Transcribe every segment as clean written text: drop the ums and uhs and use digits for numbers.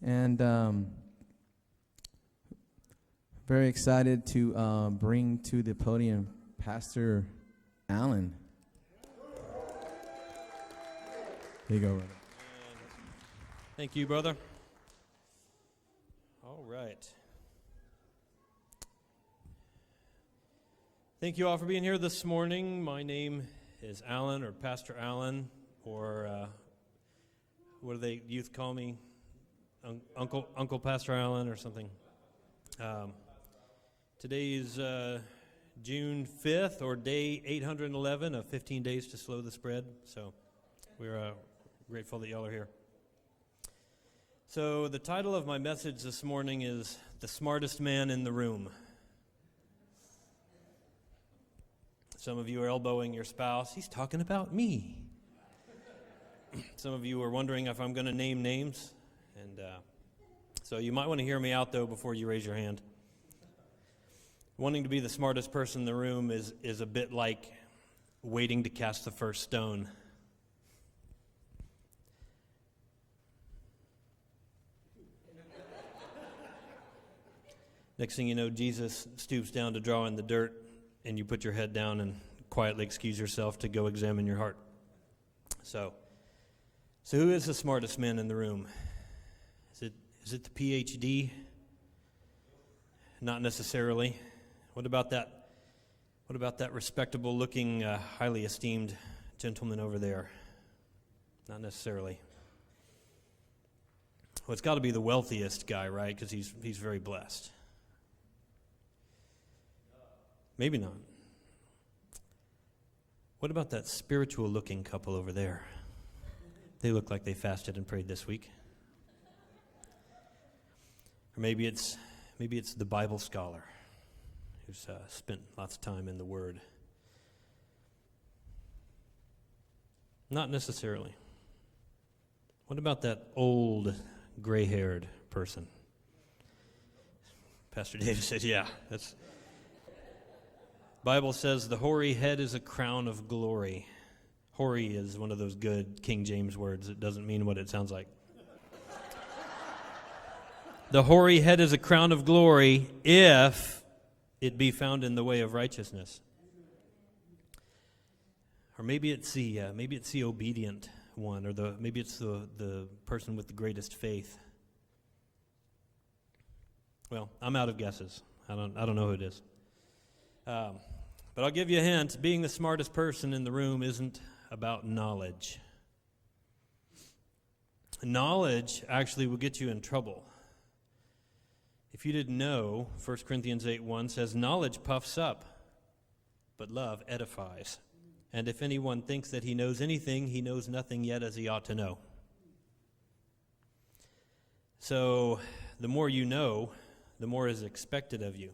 and very excited to bring to the podium Pastor Alan. Here you go, brother. Thank you, brother. All right. Thank you all for being here this morning. My name is Alan, or Pastor Alan, or what do they youth call me? Uncle Pastor Alan or something. Today is June 5th, or day 811 of 15 days to slow the spread. So we're grateful that y'all are here. So the title of my message this morning is The Smartest Man in the Room. Some of you are elbowing your spouse. He's talking about me. Some of you are wondering if I'm going to name names. And so you might want to hear me out, though, before you raise your hand. Wanting to be the smartest person in the room is a bit like waiting to cast the first stone. Next thing you know, Jesus stoops down to draw in the dirt, and you put your head down and quietly excuse yourself to go examine your heart. So who is the smartest man in the room? Is it the PhD? Not necessarily. What about that respectable-looking, highly esteemed gentleman over there? Not necessarily. Well, it's got to be the wealthiest guy, right? Because he's very blessed. Maybe not. What about that spiritual-looking couple over there? They look like they fasted and prayed this week. Or maybe it's the Bible scholar who's spent lots of time in the Word. Not necessarily. What about that old, gray-haired person? Pastor David said, yeah, that's... Bible says the hoary head is a crown of glory. Hoary is one of those good King James words. It doesn't mean what it sounds like. The hoary head is a crown of glory if it be found in the way of righteousness. Or maybe it's the obedient one, or maybe it's the person with the greatest faith. Well, I'm out of guesses. I don't know who it is. But I'll give you a hint. Being the smartest person in the room isn't about knowledge. Knowledge actually will get you in trouble. If you didn't know, 1 Corinthians 8:1 says, knowledge puffs up, but love edifies. And if anyone thinks that he knows anything, he knows nothing yet as he ought to know. So the more you know, the more is expected of you.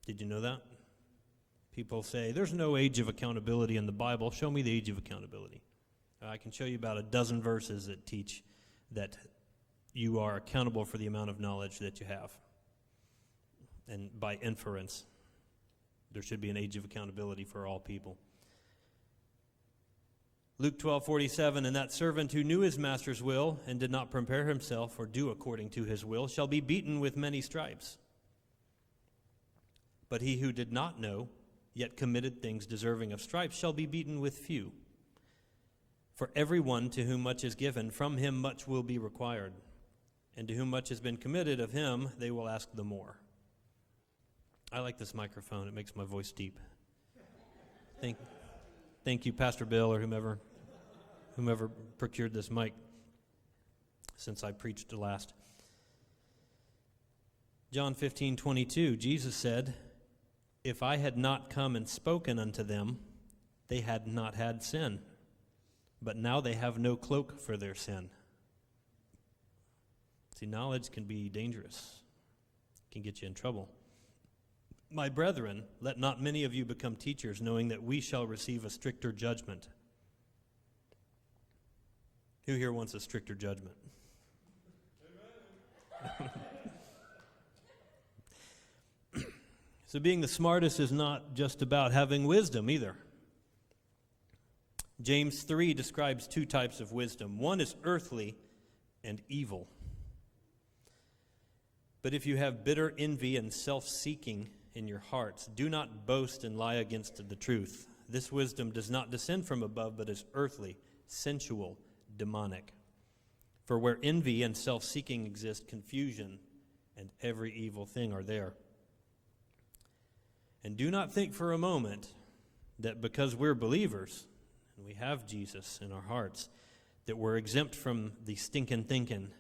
Did you know that? People say, there's no age of accountability in the Bible. Show me the age of accountability. I can show you about a dozen verses that teach that you are accountable for the amount of knowledge that you have. And by inference, there should be an age of accountability for all people. Luke 12:47, and that servant who knew his master's will and did not prepare himself or do according to his will shall be beaten with many stripes. But he who did not know, yet committed things deserving of stripes, shall be beaten with few. For everyone to whom much is given, from him much will be required. And to whom much has been committed, of him they will ask the more. I like this microphone. It makes my voice deep. Thank you, Pastor Bill, or whomever procured this mic since I preached the last. John 15:22, Jesus said, if I had not come and spoken unto them, they had not had sin. But now they have no cloak for their sin. See, knowledge can be dangerous. It can get you in trouble. My brethren, let not many of you become teachers, knowing that we shall receive a stricter judgment. Who here wants a stricter judgment? So being the smartest is not just about having wisdom either. James 3 describes two types of wisdom. One is earthly and evil. But if you have bitter envy and self-seeking in your hearts, do not boast and lie against the truth. This wisdom does not descend from above, but is earthly, sensual, demonic. For where envy and self-seeking exist, confusion and every evil thing are there. And do not think for a moment that because we're believers, and we have Jesus in our hearts, that we're exempt from the stinking thinking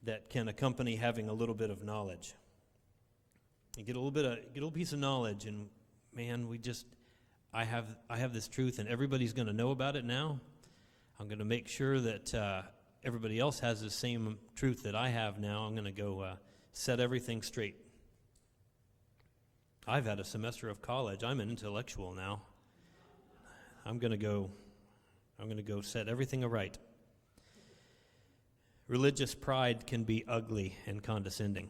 that can accompany having a little bit of knowledge. You get a little piece of knowledge, and man, I have this truth, and everybody's going to know about it now. I'm going to make sure that everybody else has the same truth that I have now. I'm going to go set everything straight. I've had a semester of college. I'm an intellectual now. I'm going to go set everything aright. Religious pride can be ugly and condescending.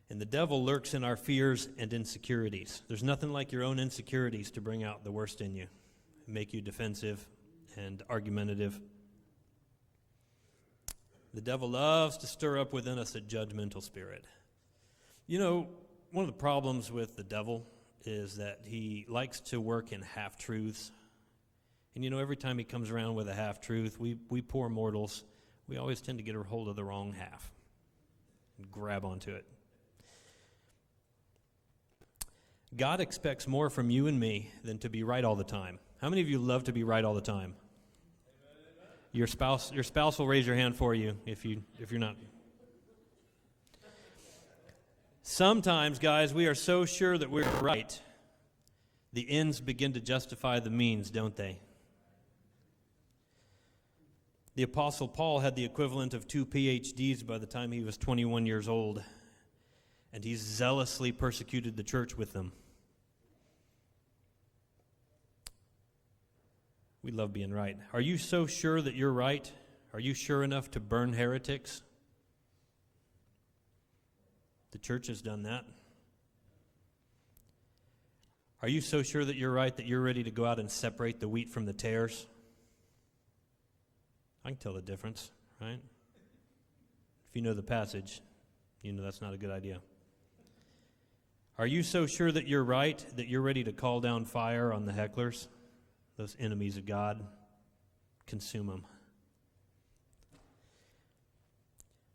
And the devil lurks in our fears and insecurities. There's nothing like your own insecurities to bring out the worst in you, make you defensive and argumentative. The devil loves to stir up within us a judgmental spirit. You know, one of the problems with the devil is that he likes to work in half-truths. And you know, every time he comes around with a half-truth, we poor mortals, we always tend to get a hold of the wrong half and grab onto it. God expects more from you and me than to be right all the time. How many of you love to be right all the time? Your spouse will raise your hand for you if you're not. Sometimes, guys, we are so sure that we're right, the ends begin to justify the means, don't they? The Apostle Paul had the equivalent of 2 PhDs by the time he was 21 years old, and he zealously persecuted the church with them. We love being right. Are you so sure that you're right? Are you sure enough to burn heretics? The church has done that. Are you so sure that you're right that you're ready to go out and separate the wheat from the tares? I can tell the difference, right? If you know the passage, you know that's not a good idea. Are you so sure that you're right that you're ready to call down fire on the hecklers, those enemies of God? Consume them.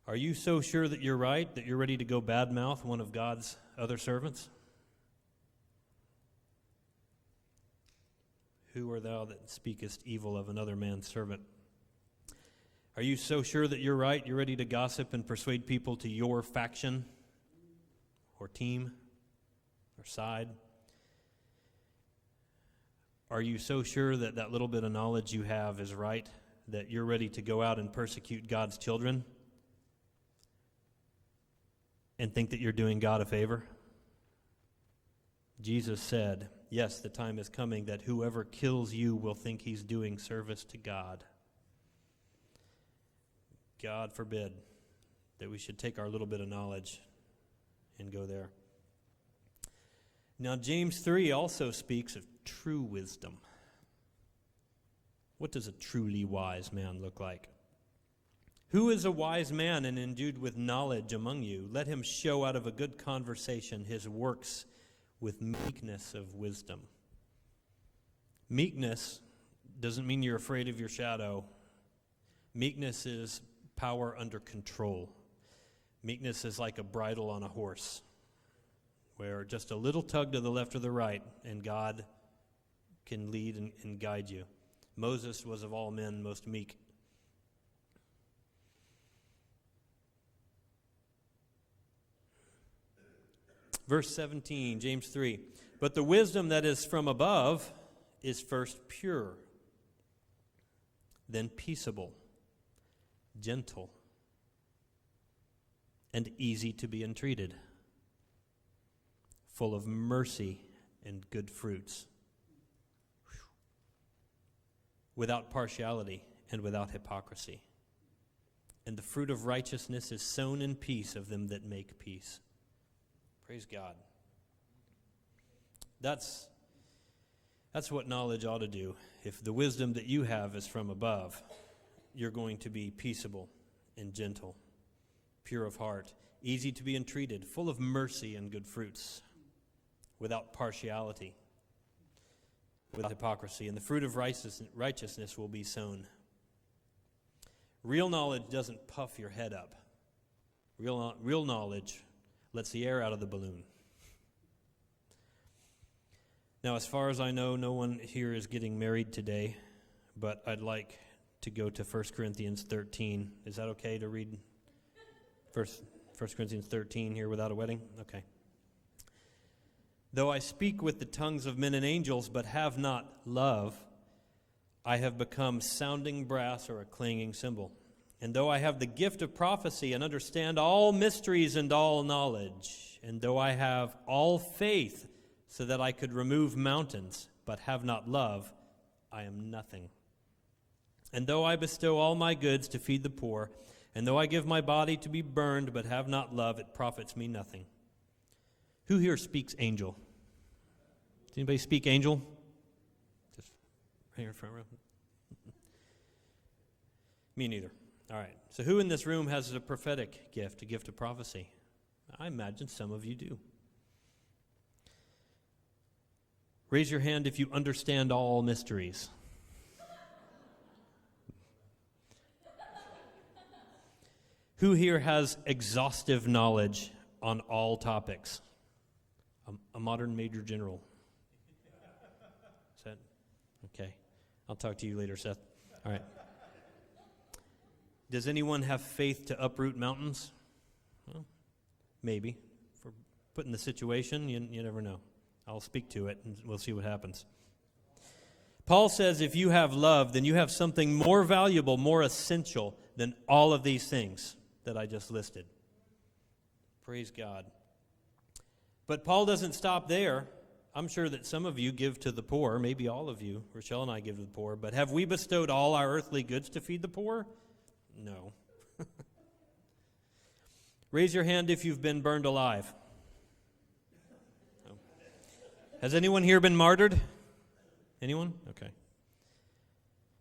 Are you so sure that you're right that you're ready to go badmouth one of God's other servants? Who art thou that speakest evil of another man's servant? Are you so sure that you're right, you're ready to gossip and persuade people to your faction or team or side? Are you so sure that that little bit of knowledge you have is right, that you're ready to go out and persecute God's children and think that you're doing God a favor? Jesus said, yes, the time is coming that whoever kills you will think he's doing service to God. God forbid that we should take our little bit of knowledge and go there. Now, James 3 also speaks of true wisdom. What does a truly wise man look like? Who is a wise man and endued with knowledge among you? Let him show out of a good conversation his works with meekness of wisdom. Meekness doesn't mean you're afraid of your shadow. Meekness is power under control. Meekness is like a bridle on a horse, where just a little tug to the left or the right, and God can lead and guide you. Moses was of all men most meek. Verse 17, James 3. But the wisdom that is from above is first pure, then peaceable, gentle, and easy to be entreated, full of mercy and good fruits, without partiality and without hypocrisy. And the fruit of righteousness is sown in peace of them that make peace. Praise God. That's what knowledge ought to do. If the wisdom that you have is from above, you're going to be peaceable and gentle, pure of heart, easy to be entreated, full of mercy and good fruits, without partiality, with hypocrisy, and the fruit of righteousness will be sown. Real knowledge doesn't puff your head up. Real knowledge lets the air out of the balloon. Now, as far as I know, no one here is getting married today, but I'd like to go to 1 Corinthians 13. Is that okay to read 1 Corinthians 13 here without a wedding? Okay. Though I speak with the tongues of men and angels, but have not love, I have become sounding brass or a clanging cymbal. And though I have the gift of prophecy and understand all mysteries and all knowledge, and though I have all faith so that I could remove mountains, but have not love, I am nothing. And though I bestow all my goods to feed the poor, and though I give my body to be burned, but have not love, it profits me nothing. Who here speaks angel? Does anybody speak angel? Just right here in front row. Me neither. All right. So who in this room has a prophetic gift, a gift of prophecy? I imagine some of you do. Raise your hand if you understand all mysteries. Who here has exhaustive knowledge on all topics? A modern major general. Is that okay? I'll talk to you later, Seth. All right. Does anyone have faith to uproot mountains? Well, maybe. For put in the situation, you never know. I'll speak to it, and we'll see what happens. Paul says if you have love, then you have something more valuable, more essential than all of these things that I just listed. Praise God. But Paul doesn't stop there. I'm sure that some of you give to the poor, maybe all of you. Rochelle and I give to the poor. But have we bestowed all our earthly goods to feed the poor? No. Raise your hand if you've been burned alive. No. Has anyone here been martyred? Anyone? Okay.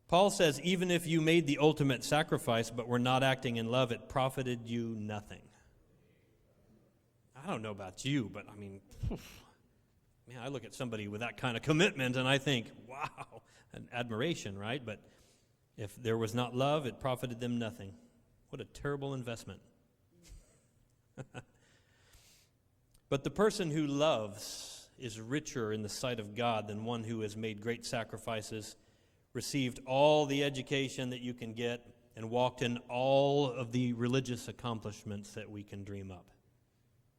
Paul says, even if you made the ultimate sacrifice but were not acting in love, it profited you nothing. I don't know about you, but I mean, man, I look at somebody with that kind of commitment and I think, wow, an admiration, right? But if there was not love, it profited them nothing. What a terrible investment. But the person who loves is richer in the sight of God than one who has made great sacrifices, received all the education that you can get, and walked in all of the religious accomplishments that we can dream up.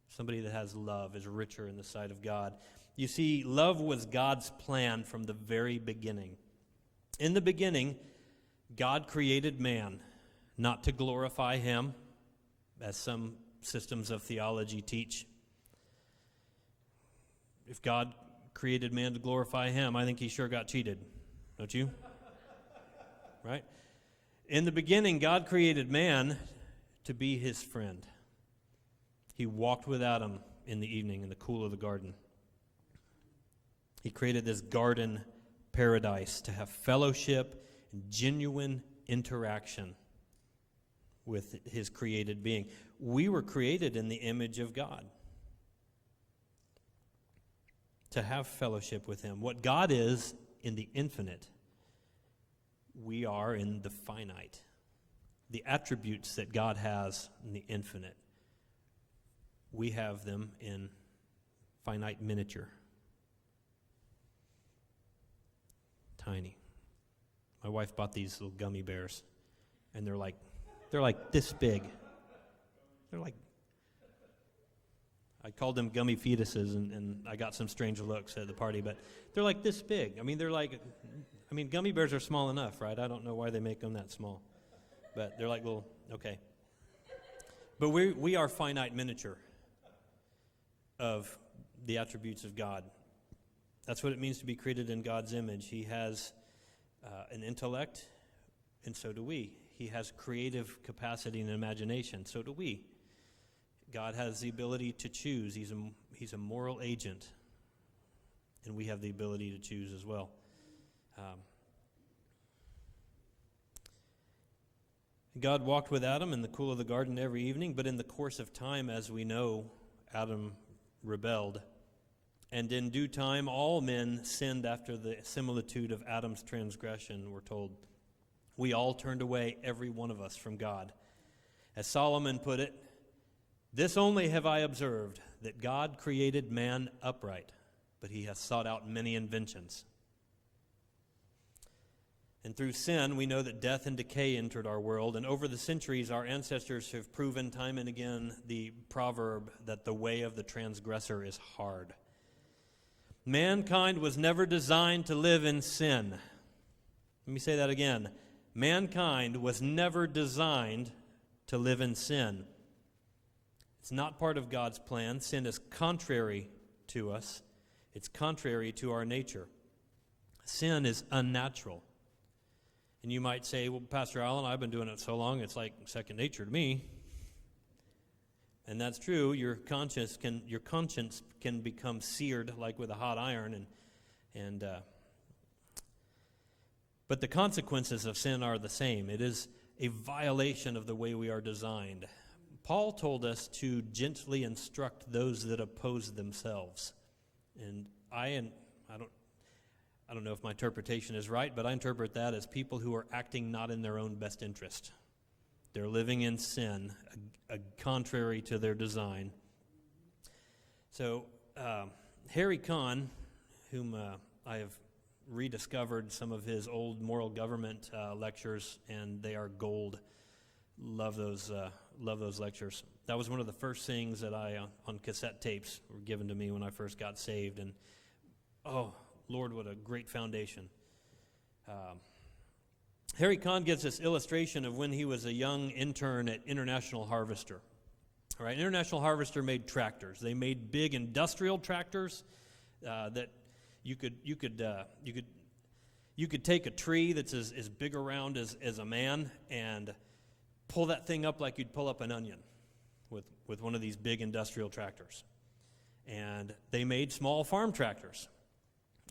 Somebody that has love is richer in the sight of God. You see, love was God's plan from the very beginning. In the beginning, God created man, not to glorify him, as some systems of theology teach. If God created man to glorify him, I think he sure got cheated. Don't you? Right? In the beginning, God created man to be his friend. He walked with Adam in the evening in the cool of the garden. He created this garden paradise to have fellowship and genuine interaction with his created being. We were created in the image of God to have fellowship with him. What God is in the infinite, we are in the finite. The attributes that God has in the infinite, we have them in finite miniature. Tiny. My wife bought these little gummy bears, and they're like this big. They're like, I called them gummy fetuses, and I got some strange looks at the party, but they're like this big. I mean, gummy bears are small enough, right? I don't know why they make them that small, but they're like little, okay. But we are finite miniature of the attributes of God. That's what it means to be created in God's image. He has an intellect, and so do we. He has creative capacity and imagination, so do we. God has the ability to choose. He's a moral agent, and we have the ability to choose as well. God walked with Adam in the cool of the garden every evening, but in the course of time, as we know, Adam rebelled. And in due time, all men sinned after the similitude of Adam's transgression, we're told. We all turned away, every one of us, from God. As Solomon put it, "This only have I observed, that God created man upright, but he hath sought out many inventions." And through sin, we know that death and decay entered our world. And over the centuries, our ancestors have proven time and again the proverb that the way of the transgressor is hard. Mankind was never designed to live in sin. Let me say that again. Mankind was never designed to live in sin. It's not part of God's plan. Sin is contrary to us. It's contrary to our nature. Sin is unnatural. And you might say, "Well, Pastor Allen, I've been doing it so long, it's like second nature to me." And that's true. Your conscience can become seared like with a hot iron, but the consequences of sin are the same. It is a violation of the way we are designed. Paul told us to gently instruct those that oppose themselves. And I don't know if my interpretation is right, but I interpret that as people who are acting not in their own best interest. They're living in sin, contrary to their design. So Harry Kahn, whom I have rediscovered some of his old moral government lectures, and they are gold. Love those lectures. That was one of the first things that I, on cassette tapes, were given to me when I first got saved. And, oh, Lord, what a great foundation. Harry Kahn gives this illustration of when he was a young intern at International Harvester. All right, International Harvester made tractors. They made big industrial tractors that you could take a tree that's as big around as a man and pull that thing up like you'd pull up an onion with one of these big industrial tractors. And they made small farm tractors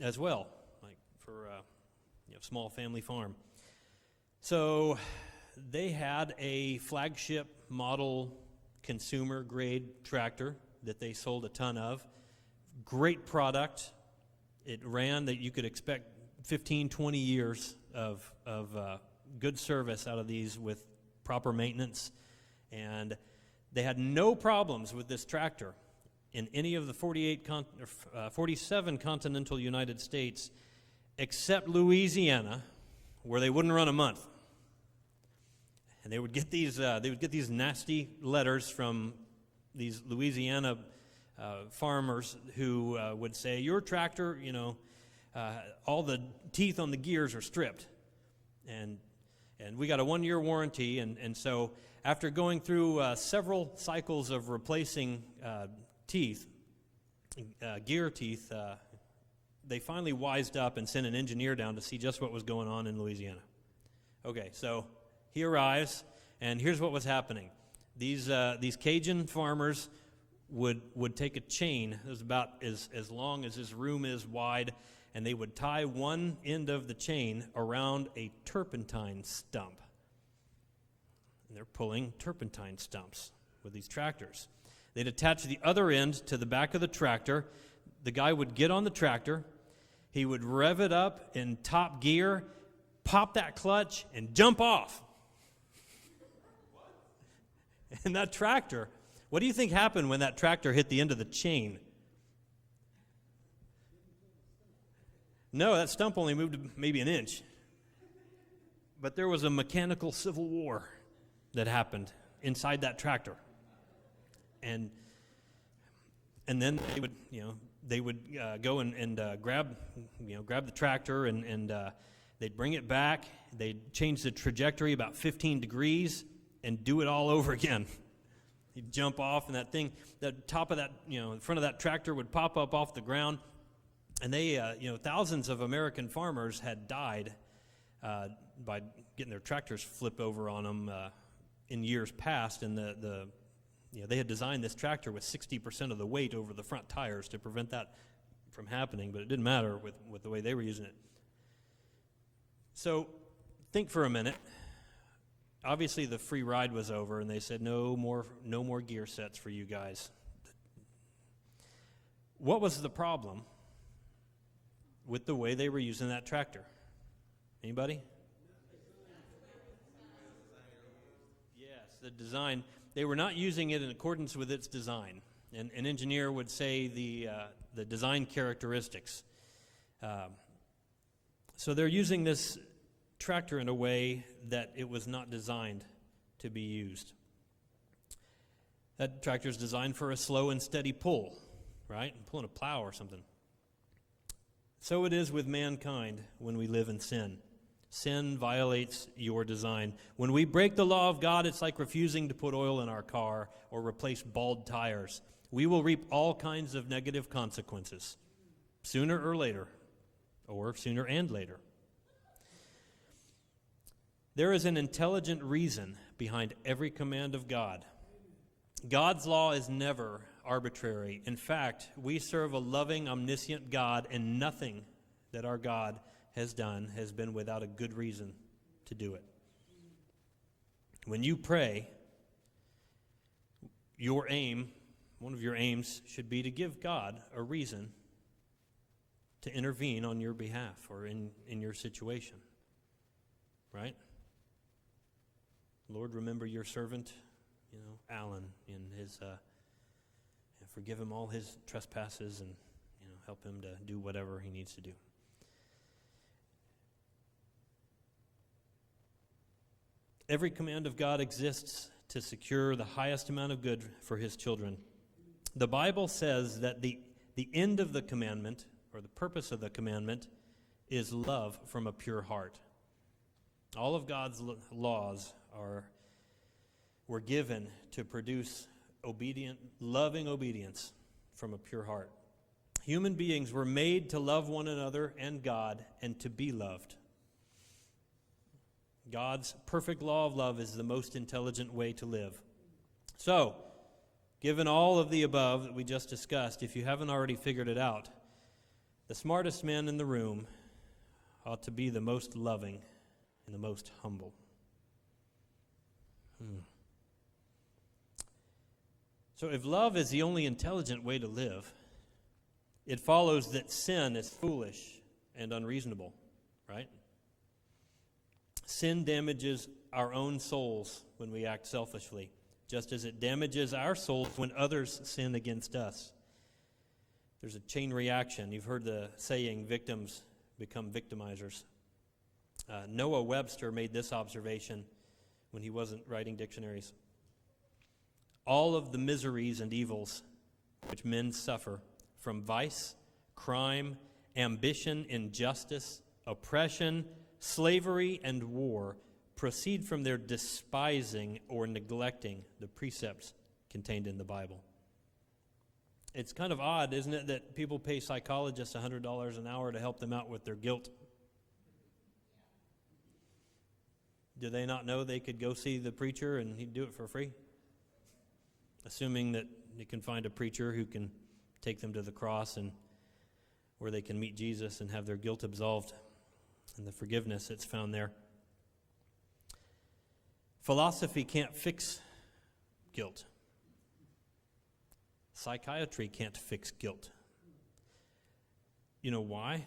as well, like for a small family farm. So they had a flagship model consumer grade tractor that they sold a ton of. Great product. It ran that you could expect 15, 20 years of good service out of these with proper maintenance. And they had no problems with this tractor in any of the 47 continental United States, except Louisiana, where they wouldn't run a month. And they would get these nasty letters from these Louisiana farmers who would say, "Your tractor, all the teeth on the gears are stripped, and we got a 1-year warranty." And so after going through several cycles of replacing gear teeth, they finally wised up and sent an engineer down to see just what was going on in Louisiana. Okay, so he arrives, and here's what was happening. These Cajun farmers would take a chain that was about as long as this room is wide, and they would tie one end of the chain around a turpentine stump. And they're pulling turpentine stumps with these tractors. They'd attach the other end to the back of the tractor. The guy would get on the tractor. He would rev it up in top gear, pop that clutch, and jump off. And that tractor, what do you think happened when that tractor hit the end of the chain? No, that stump only moved maybe an inch. But there was a mechanical civil war that happened inside that tractor. And then they would go and grab the tractor and they'd bring it back. They'd change the trajectory about 15 degrees and do it all over again. He'd jump off, and the top of that, the front of that tractor would pop up off the ground. And they, thousands of American farmers had died by getting their tractors flipped over on them in years past. And they had designed this tractor with 60% of the weight over the front tires to prevent that from happening, but it didn't matter with the way they were using it. So think for a minute. obviously the free ride was over, and they said, no more gear sets for you guys. What was the problem with the way they were using that tractor? Anybody? Yes, the design. They were not using it in accordance with its design. And an engineer would say the design characteristics. So they're using this tractor in a way that it was not designed to be used. That tractor is designed for a slow and steady pull, right? Pulling a plow or something. So it is with mankind when we live in sin. Sin violates your design. When we break the law of God, it's like refusing to put oil in our car or replace bald tires. We will reap all kinds of negative consequences, sooner or later, or sooner and later. There is an intelligent reason behind every command of God. God's law is never arbitrary. In fact, we serve a loving, omniscient God, and nothing that our God has done has been without a good reason to do it. When you pray, one of your aims should be to give God a reason to intervene on your behalf or in your situation. Right? Lord, remember your servant, Alan, in his, forgive him all his trespasses and, help him to do whatever he needs to do. Every command of God exists to secure the highest amount of good for his children. The Bible says that the end of the commandment, or the purpose of the commandment, is love from a pure heart. All of God's laws were given to produce loving obedience from a pure heart. Human beings were made to love one another and God and to be loved. God's perfect law of love is the most intelligent way to live. So, given all of the above that we just discussed, if you haven't already figured it out, the smartest man in the room ought to be the most loving and the most humble. So if love is the only intelligent way to live, it follows that sin is foolish and unreasonable, right? Sin damages our own souls when we act selfishly, just as it damages our souls when others sin against us. There's a chain reaction. You've heard the saying, victims become victimizers. Noah Webster made this observation when he wasn't writing dictionaries. All of the miseries and evils which men suffer from vice, crime, ambition, injustice, oppression, slavery, and war proceed from their despising or neglecting the precepts contained in the Bible. It's kind of odd, isn't it, that people pay psychologists $100 an hour to help them out with their guilt. Do they not know they could go see the preacher and he'd do it for free? Assuming that you can find a preacher who can take them to the cross and where they can meet Jesus and have their guilt absolved and the forgiveness that's found there. Philosophy can't fix guilt. Psychiatry can't fix guilt. You know why?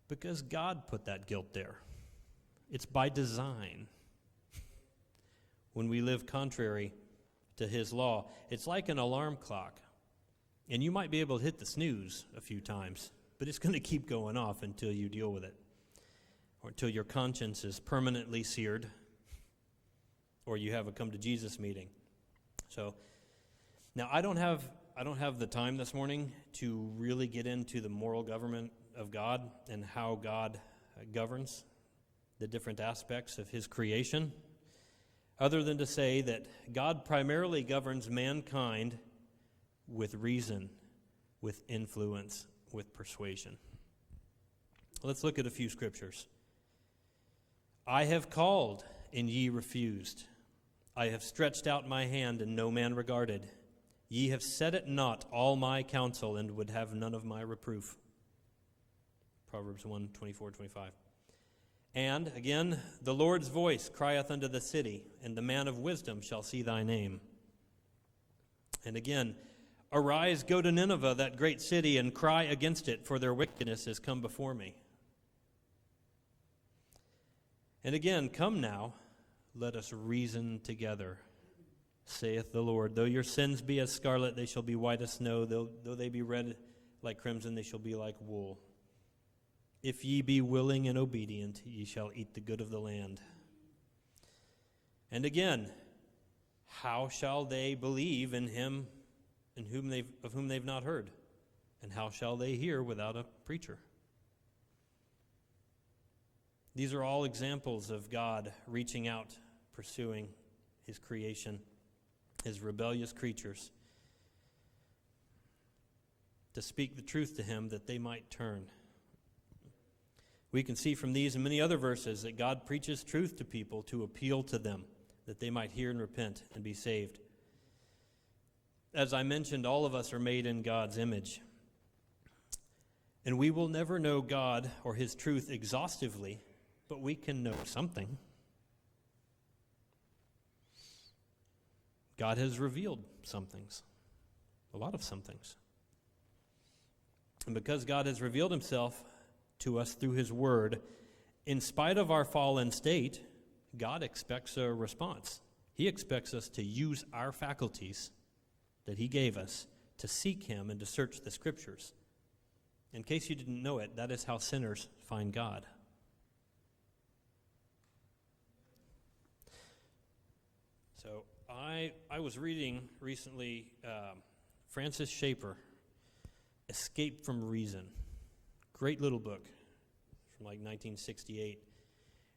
Because God put that guilt there. It's by design. When we live contrary to his law, it's like an alarm clock. And you might be able to hit the snooze a few times, but it's going to keep going off until you deal with it, or until your conscience is permanently seared, or you have a come to Jesus meeting. So now I don't have the time this morning to really get into the moral government of God and how God governs the different aspects of his creation, other than to say that God primarily governs mankind with reason, with influence, with persuasion. Let's look at a few scriptures. I have called, and ye refused. I have stretched out my hand, and no man regarded. Ye have set at naught all my counsel, and would have none of my reproof. Proverbs 1:24-25. And again, the Lord's voice crieth unto the city, and the man of wisdom shall see thy name. And again, arise, go to Nineveh, that great city, and cry against it, for their wickedness is come before me. And again, come now, let us reason together, saith the Lord. Though your sins be as scarlet, they shall be white as snow. Though they be red like crimson, they shall be like wool. If ye be willing and obedient, ye shall eat the good of the land. And again, how shall they believe in him of whom they've not heard? And how shall they hear without a preacher? These are all examples of God reaching out, pursuing his creation, his rebellious creatures, to speak the truth to him that they might turn. We can see from these and many other verses that God preaches truth to people to appeal to them, that they might hear and repent and be saved. As I mentioned, all of us are made in God's image. And we will never know God or his truth exhaustively, but we can know something. God has revealed some things, a lot of some things. And because God has revealed himself to us through his word, in spite of our fallen state, God expects a response. He expects us to use our faculties that he gave us to seek him and to search the scriptures. In case you didn't know it, that is how sinners find God. So I was reading recently Francis Schaeffer, Escape from Reason. Great little book from like 1968.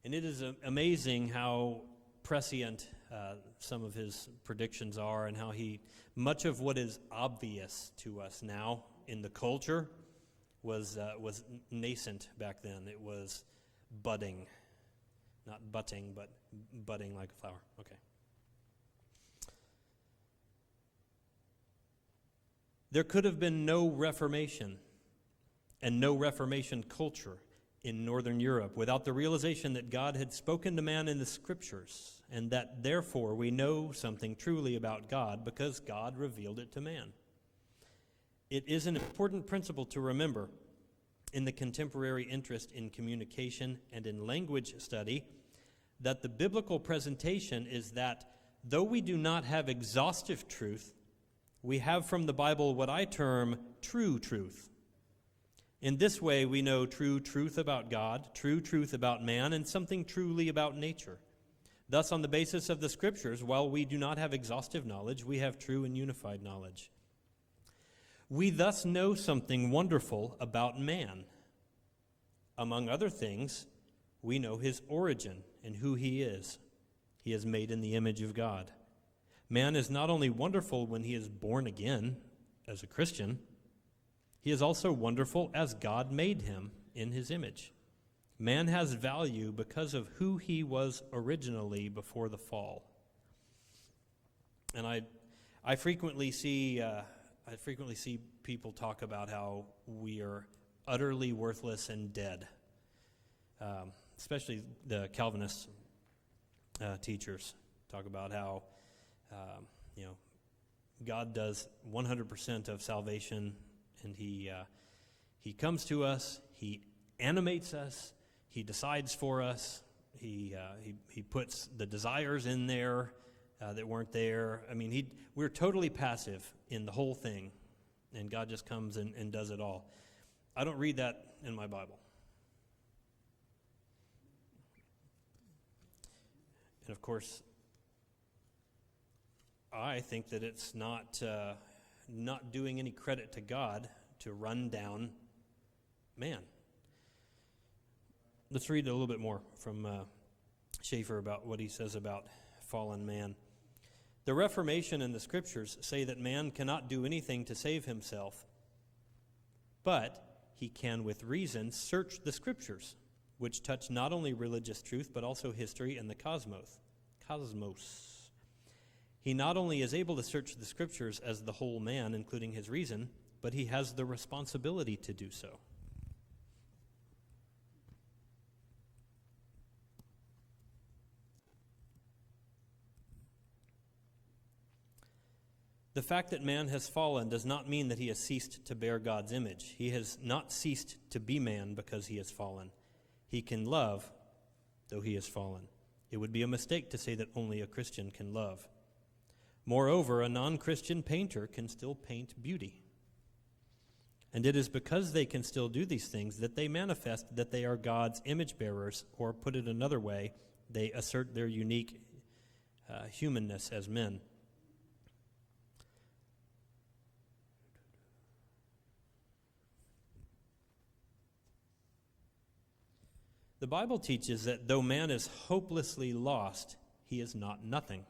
And it is amazing how prescient some of his predictions are, and how much of what is obvious to us now in the culture was nascent back then. It was budding. Not butting, but budding like a flower. Okay. There could have been no Reformation and no Reformation culture in Northern Europe without the realization that God had spoken to man in the Scriptures, and that therefore we know something truly about God because God revealed it to man. It is an important principle to remember in the contemporary interest in communication and in language study, that the biblical presentation is that though we do not have exhaustive truth, we have from the Bible what I term true truth. In this way, we know true truth about God, true truth about man, and something truly about nature. Thus, on the basis of the Scriptures, while we do not have exhaustive knowledge, we have true and unified knowledge. We thus know something wonderful about man. Among other things, we know his origin and who he is. He is made in the image of God. Man is not only wonderful when he is born again as a Christian, he is also wonderful as God made him in his image. Man has value because of who he was originally before the fall. And I frequently see people talk about how we are utterly worthless and dead, especially the Calvinist teachers talk about how God does 100% of salvation, and he comes to us, he animates us, he decides for us, he puts the desires in there that weren't there. I mean, we're totally passive in the whole thing, and God just comes and does it all. I don't read that in my Bible. And of course, I think that it's not doing any credit to God to run down man. Let's read a little bit more from Schaeffer about what he says about fallen man. The Reformation and the Scriptures say that man cannot do anything to save himself, but he can with reason search the Scriptures, which touch not only religious truth but also history and the cosmos. He not only is able to search the Scriptures as the whole man, including his reason, but he has the responsibility to do so. The fact that man has fallen does not mean that he has ceased to bear God's image. He has not ceased to be man because he has fallen. He can love, though he has fallen. It would be a mistake to say that only a Christian can love. Moreover, a non-Christian painter can still paint beauty. And it is because they can still do these things that they manifest that they are God's image bearers, or put it another way, they assert their unique humanness as men. The Bible teaches that though man is hopelessly lost, he is not nothing.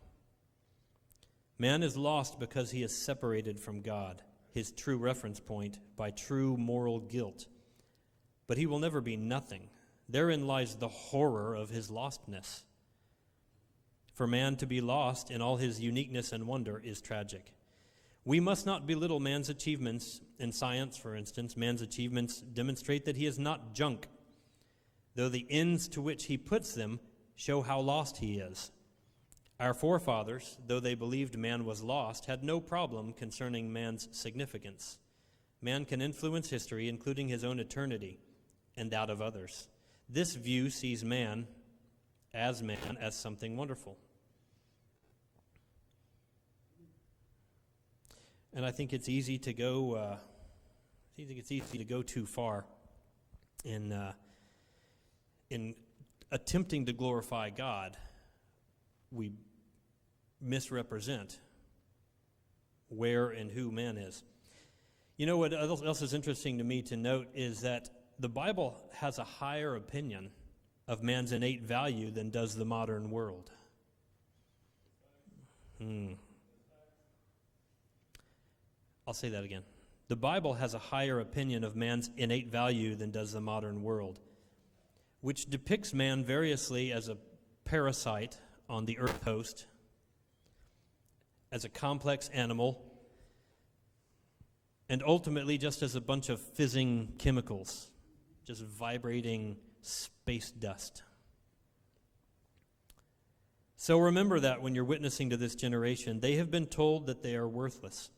Man is lost because he is separated from God, his true reference point, by true moral guilt. But he will never be nothing. Therein lies the horror of his lostness. For man to be lost in all his uniqueness and wonder is tragic. We must not belittle man's achievements in science, for instance. Man's achievements demonstrate that he is not junk, though the ends to which he puts them show how lost he is. Our forefathers, though they believed man was lost, had no problem concerning man's significance. Man can influence history, including his own eternity, and that of others. This view sees man as something wonderful. And I think it's easy to go. Too far in attempting to glorify God. We misrepresent where and who man is. You know what else is interesting to me to note is that the Bible has a higher opinion of man's innate value than does the modern world. I'll say that again. The Bible has a higher opinion of man's innate value than does the modern world, which depicts man variously as a parasite on the earth host, as a complex animal, and ultimately just as a bunch of fizzing chemicals, just vibrating space dust. So remember that when you're witnessing to this generation. They have been told that they are worthless.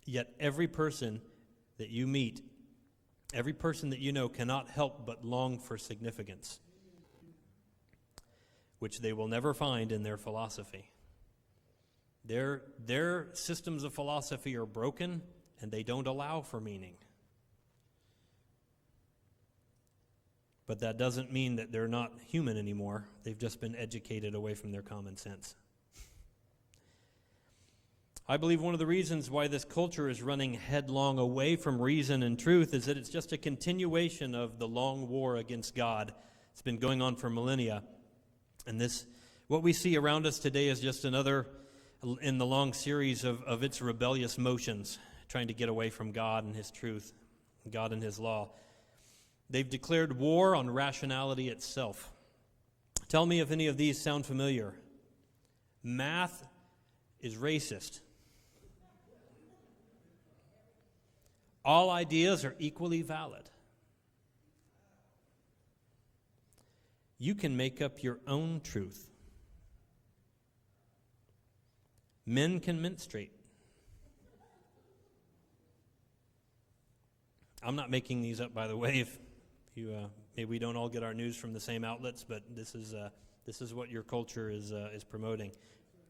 Yet every person that you meet, every person that you know cannot help but long for significance, which they will never find in their philosophy. Their systems of philosophy are broken, and they don't allow for meaning. But that doesn't mean that they're not human anymore. They've just been educated away from their common sense. I believe one of the reasons why this culture is running headlong away from reason and truth is that it's just a continuation of the long war against God. It's been going on for millennia. And what we see around us today is just another in the long series of its rebellious motions, trying to get away from God and his truth, God and his law. They've declared war on rationality itself. Tell me if any of these sound familiar. Math is racist. All ideas are equally valid. You can make up your own truth. Men can menstruate. I'm not making these up, by the way. If you maybe we don't all get our news from the same outlets, but this is what your culture is promoting.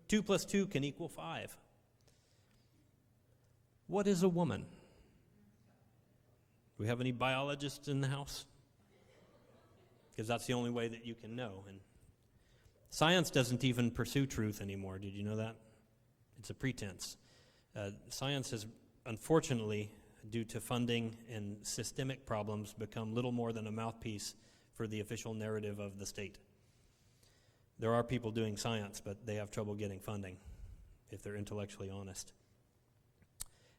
2 + 2 can equal 5. What is a woman? Do we have any biologists in the house? Because that's the only way that you can know. And science doesn't even pursue truth anymore. Did you know that? It's a pretense. Science has, unfortunately, due to funding and systemic problems, become little more than a mouthpiece for the official narrative of the state. There are people doing science, but they have trouble getting funding, if they're intellectually honest.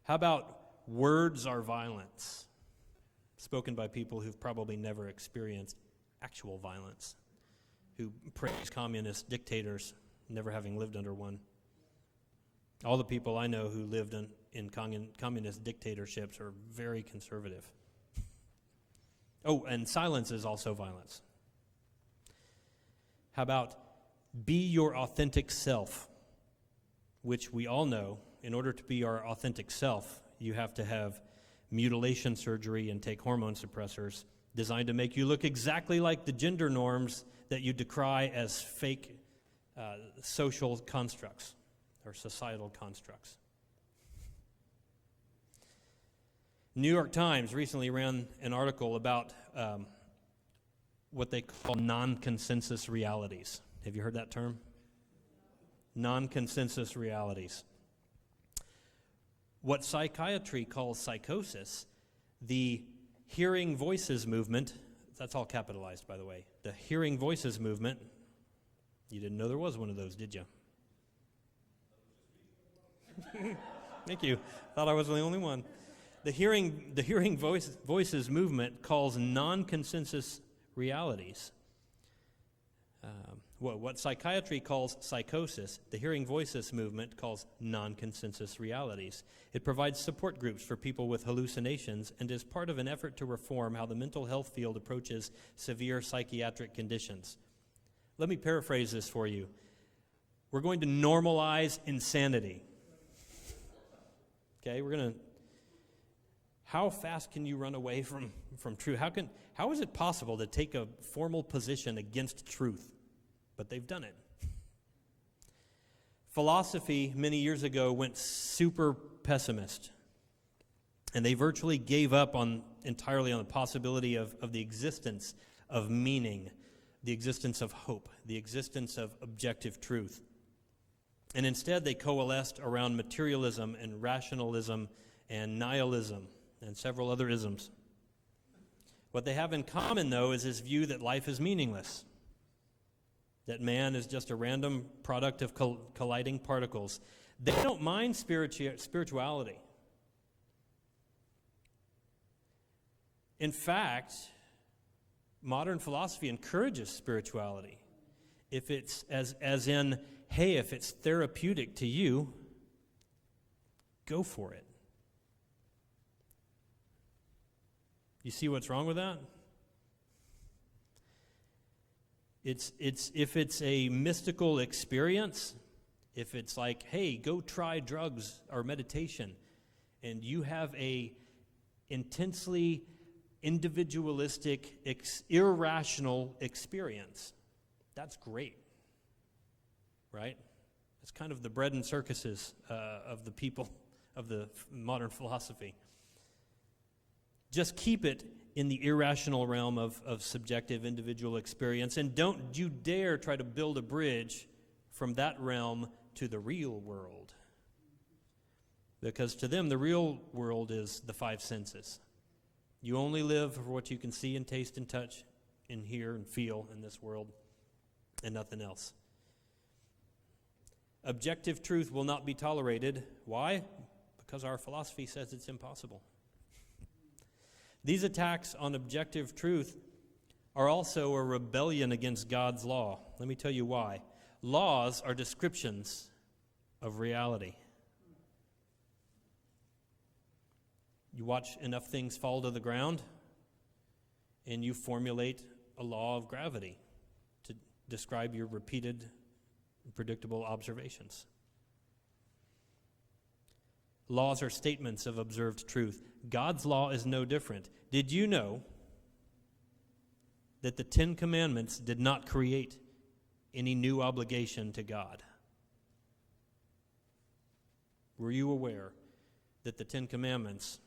How about words are violence? Spoken by people who've probably never experienced actual violence, who praise communist dictators, never having lived under one. All the people I know who lived in communist dictatorships are very conservative. Oh, and silence is also violence. How about be your authentic self, which we all know in order to be our authentic self, you have to have mutilation surgery and take hormone suppressors designed to make you look exactly like the gender norms that you decry as fake social constructs or societal constructs. New York Times recently ran an article about what they call non-consensus realities. Have you heard that term? Non-consensus realities. What psychiatry calls psychosis, the hearing voices movement, that's all capitalized, by the way, the hearing voices movement, you didn't know there was one of those, did you? Thank you. Thought I was the only one. The hearing voices movement calls non-consensus realities. What psychiatry calls psychosis, the hearing voices movement calls non-consensus realities. It provides support groups for people with hallucinations and is part of an effort to reform how the mental health field approaches severe psychiatric conditions. Let me paraphrase this for you. We're going to normalize insanity. Okay, how fast can you run away from truth? How is it possible to take a formal position against truth? But they've done it. Philosophy many years ago went super pessimist. And they virtually gave up entirely on the possibility of the existence of meaning, the existence of hope, the existence of objective truth. And instead they coalesced around materialism and rationalism and nihilism and several other isms. What they have in common, though, is this view that life is meaningless, that man is just a random product of colliding particles. They don't mind spirituality. In fact, modern philosophy encourages spirituality. If it's as in, hey, if it's therapeutic to you, go for it. You see what's wrong with that? It's if it's a mystical experience, if it's like, hey, go try drugs or meditation, and you have a intensely individualistic, irrational experience, that's great, right? It's kind of the bread and circuses of the people of the modern philosophy. Just keep it in the irrational realm of subjective individual experience, and don't you dare try to build a bridge from that realm to the real world. Because to them, the real world is the five senses. You only live for what you can see and taste and touch and hear and feel in this world, and nothing else. Objective truth will not be tolerated. Why? Because our philosophy says it's impossible. These attacks on objective truth are also a rebellion against God's law. Let me tell you why. Laws are descriptions of reality. You watch enough things fall to the ground, and you formulate a law of gravity to describe your repeated, predictable observations. Laws are statements of observed truth. God's law is no different. Did you know that the 10 Commandments did not create any new obligation to God? Were you aware that the 10 Commandments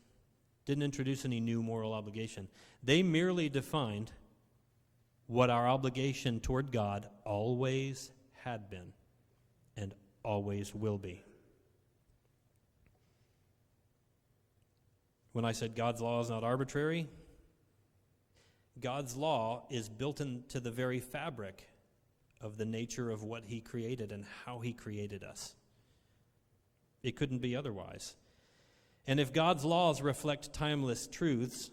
didn't introduce any new moral obligation? They merely defined what our obligation toward God always had been and always will be. When I said God's law is not arbitrary, God's law is built into the very fabric of the nature of what He created and how He created us. It couldn't be otherwise. And if God's laws reflect timeless truths,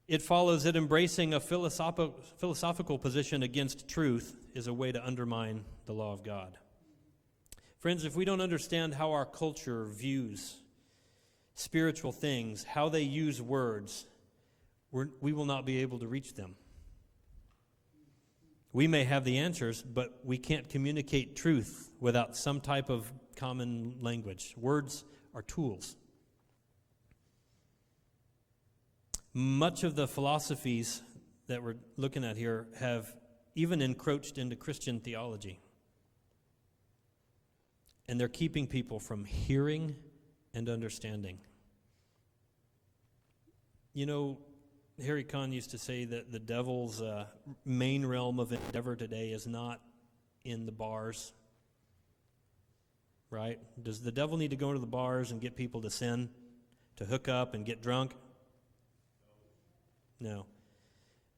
it follows that embracing a philosophical position against truth is a way to undermine the law of God. Friends, if we don't understand how our culture views spiritual things, how they use words, we will not be able to reach them. We may have the answers, but we can't communicate truth without some type of common language. Words are tools. Much of the philosophies that we're looking at here have even encroached into Christian theology. And they're keeping people from hearing and understanding. You know, Harry Kahn used to say that the devil's main realm of endeavor today is not in the bars. Right? Does the devil need to go into the bars and get people to sin, to hook up and get drunk? No.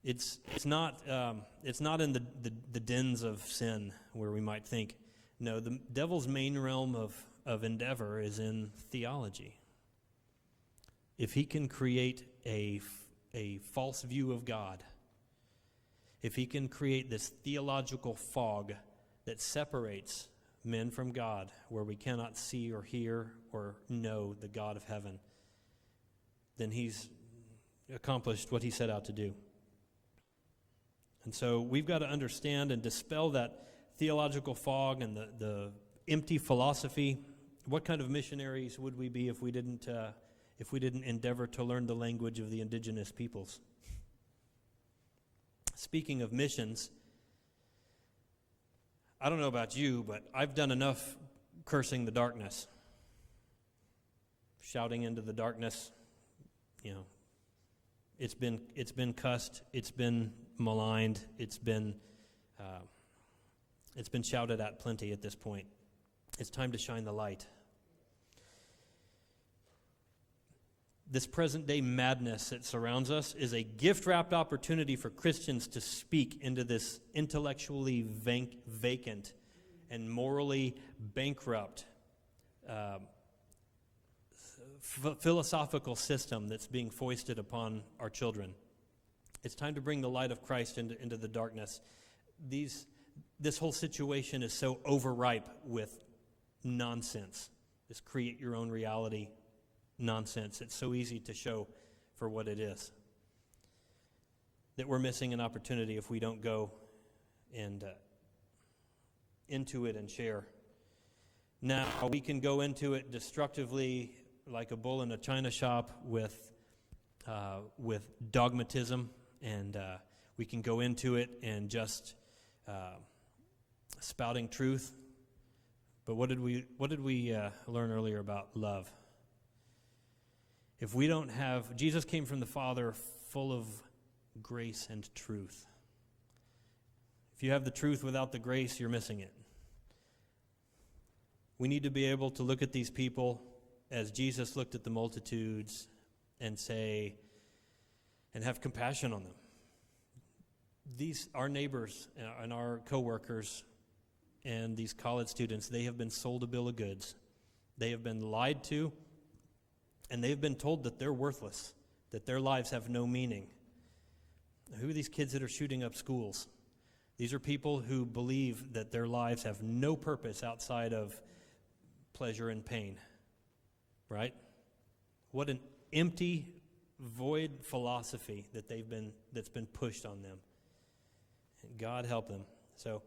It's not in the dens of sin where we might think. No, the devil's main realm of endeavor is in theology. If he can create a false view of God, if he can create this theological fog that separates men from God, where we cannot see or hear or know the God of heaven, then he's accomplished what he set out to do. And so we've got to understand and dispel that theological fog and the empty philosophy. What kind of missionaries would we be if we didn't endeavor to learn the language of the indigenous peoples? Speaking of missions, I don't know about you, but I've done enough cursing the darkness, shouting into the darkness. You know, it's been cussed, it's been maligned, it's been shouted at plenty at this point. It's time to shine the light. This present-day madness that surrounds us is a gift-wrapped opportunity for Christians to speak into this intellectually vacant and morally bankrupt philosophical system that's being foisted upon our children. It's time to bring the light of Christ into the darkness. This whole situation is so overripe with nonsense. This create your own reality nonsense. It's so easy to show for what it is. That we're missing an opportunity if we don't go and into it and share. Now, we can go into it destructively like a bull in a china shop with dogmatism, and we can go into it and just spouting truth. But what did we learn earlier about love? If we don't have, Jesus came from the Father full of grace and truth. If you have the truth without the grace, you're missing it. We need to be able to look at these people as Jesus looked at the multitudes and say, and have compassion on them. These, our neighbors and our coworkers and these college students, they have been sold a bill of goods. They have been lied to, and they've been told that they're worthless, that their lives have no meaning. Who are these kids that are shooting up schools? These are people who believe that their lives have no purpose outside of pleasure and pain, right? What an empty, void philosophy that's been pushed on them. And God help them. So,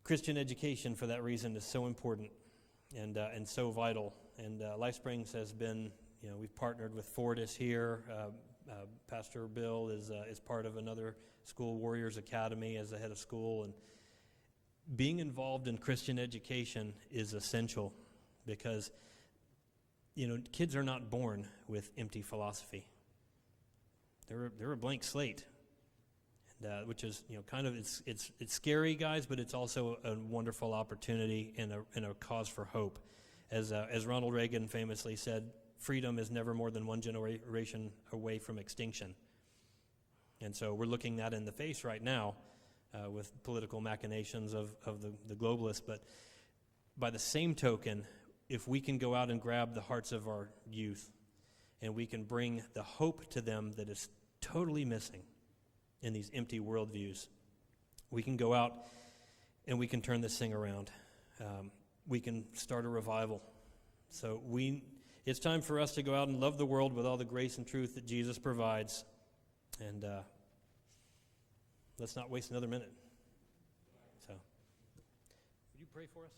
Christian education, for that reason, is so important and so vital. And LifeSprings has been, we've partnered with Fortis here. Pastor Bill is part of another school, Warriors Academy, as the head of school. And being involved in Christian education is essential because, kids are not born with empty philosophy. They're a blank slate. Which is, kind of, it's scary, guys, but it's also a wonderful opportunity and a cause for hope. As Ronald Reagan famously said, freedom is never more than one generation away from extinction. And so we're looking that in the face right now with political machinations of the globalists. But by the same token, if we can go out and grab the hearts of our youth and we can bring the hope to them that is totally missing in these empty worldviews, we can go out and we can turn this thing around. We can start a revival. So it's time for us to go out and love the world with all the grace and truth that Jesus provides. And let's not waste another minute. So, would you pray for us?